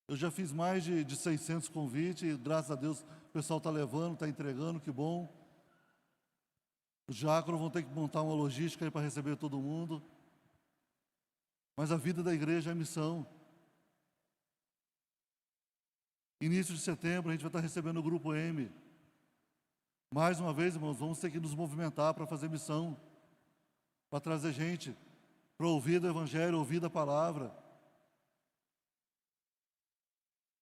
Eu já fiz mais de 600 convites e, graças a Deus, o pessoal está levando, está entregando, que bom. Os diáconos vão ter que montar uma logística aí para receber todo mundo. Mas a vida da igreja é missão. Início de setembro, a gente vai estar recebendo o Grupo M. Mais uma vez, irmãos, vamos ter que nos movimentar para fazer missão, para trazer gente, para ouvir do Evangelho, ouvir da palavra.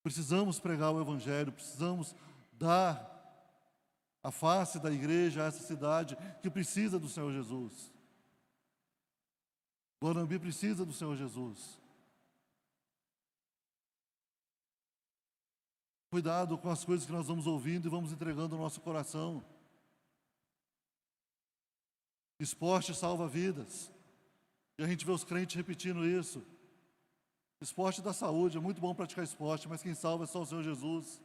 Precisamos pregar o Evangelho, precisamos dar a face da igreja a essa cidade que precisa do Senhor Jesus. Guanambi precisa do Senhor Jesus. Cuidado com as coisas que nós vamos ouvindo e vamos entregando no nosso coração. Esporte salva vidas. E a gente vê os crentes repetindo isso. Esporte dá saúde, é muito bom praticar esporte, mas quem salva é só o Senhor Jesus.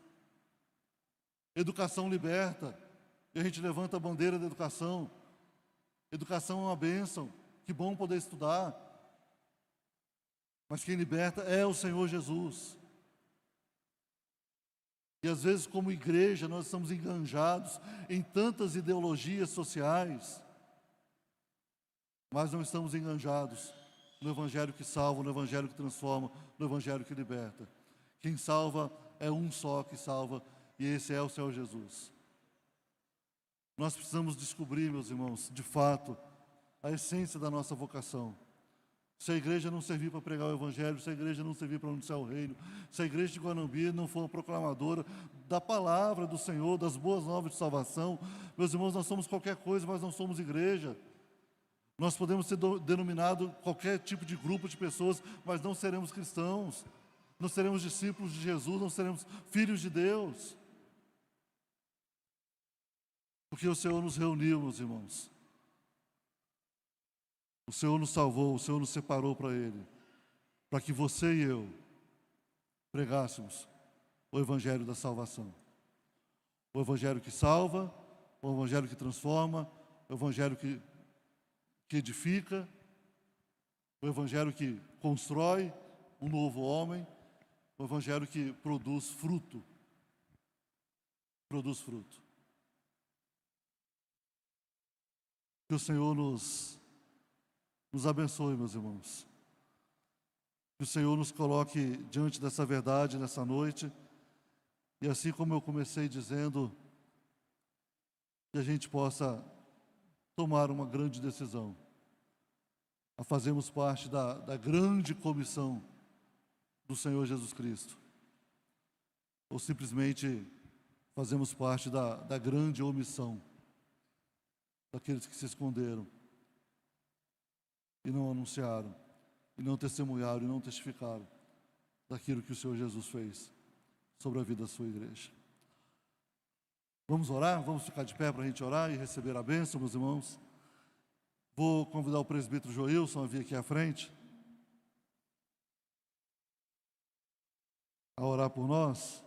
Educação liberta, e a gente levanta a bandeira da educação. Educação é uma bênção, que bom poder estudar. Mas quem liberta é o Senhor Jesus. E às vezes, como igreja, nós estamos enganjados em tantas ideologias sociais, mas não estamos enganjados no Evangelho que salva, no Evangelho que transforma, no Evangelho que liberta. Quem salva é um só que salva, e esse é o Senhor Jesus. Nós precisamos descobrir, meus irmãos, de fato, a essência da nossa vocação. Se a igreja não servir para pregar o Evangelho, se a igreja não servir para anunciar o reino, se a igreja de Guanambi não for proclamadora da palavra do Senhor, das boas novas de salvação, meus irmãos, nós somos qualquer coisa, mas não somos igreja. Nós podemos ser denominados qualquer tipo de grupo de pessoas, mas não seremos cristãos, não seremos discípulos de Jesus, não seremos filhos de Deus. Porque o Senhor nos reuniu, meus irmãos. O Senhor nos salvou, o Senhor nos separou para Ele, para que você e eu pregássemos o Evangelho da salvação. O Evangelho que salva, o Evangelho que transforma, o Evangelho que edifica, o Evangelho que constrói um novo homem, o Evangelho que produz fruto. Produz fruto. Que o Senhor nos abençoe, meus irmãos. Que o Senhor nos coloque diante dessa verdade nessa noite. E assim como eu comecei dizendo, que a gente possa tomar uma grande decisão. A fazermos parte da grande comissão do Senhor Jesus Cristo. Ou simplesmente fazemos parte da grande omissão daqueles que se esconderam e não anunciaram, e não testemunharam, e não testificaram daquilo que o Senhor Jesus fez sobre a vida da sua igreja. Vamos orar? Vamos ficar de pé para a gente orar e receber a bênção, meus irmãos. Vou convidar o presbítero Joilson a vir aqui à frente a orar por nós.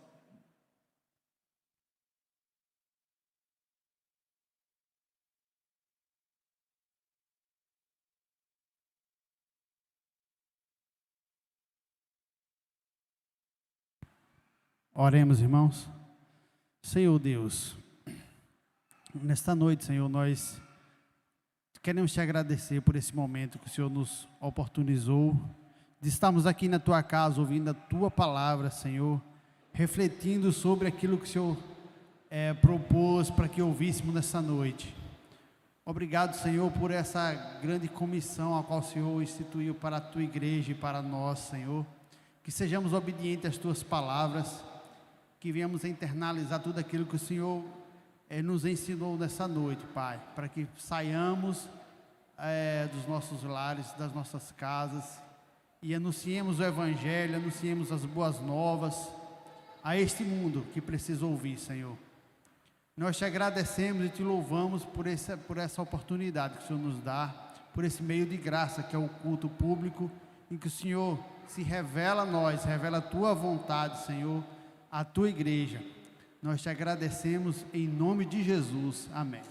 Oremos, irmãos. Senhor Deus, nesta noite, Senhor, nós queremos te agradecer por esse momento que o Senhor nos oportunizou de estarmos aqui na tua casa, ouvindo a tua palavra, Senhor, refletindo sobre aquilo que o Senhor propôs para que ouvíssemos nessa noite. Obrigado, Senhor, por essa grande comissão a qual o Senhor instituiu para a tua igreja e para nós, Senhor. Que sejamos obedientes às tuas palavras, que venhamos a internalizar tudo aquilo que o Senhor nos ensinou nessa noite, Pai, para que saiamos dos nossos lares, das nossas casas, e anunciemos o Evangelho, anunciemos as boas novas a este mundo que precisa ouvir, Senhor. Nós te agradecemos e te louvamos por essa oportunidade que o Senhor nos dá, por esse meio de graça que é o culto público, em que o Senhor se revela a nós, revela a tua vontade, Senhor, a tua igreja. Nós te agradecemos em nome de Jesus. Amém.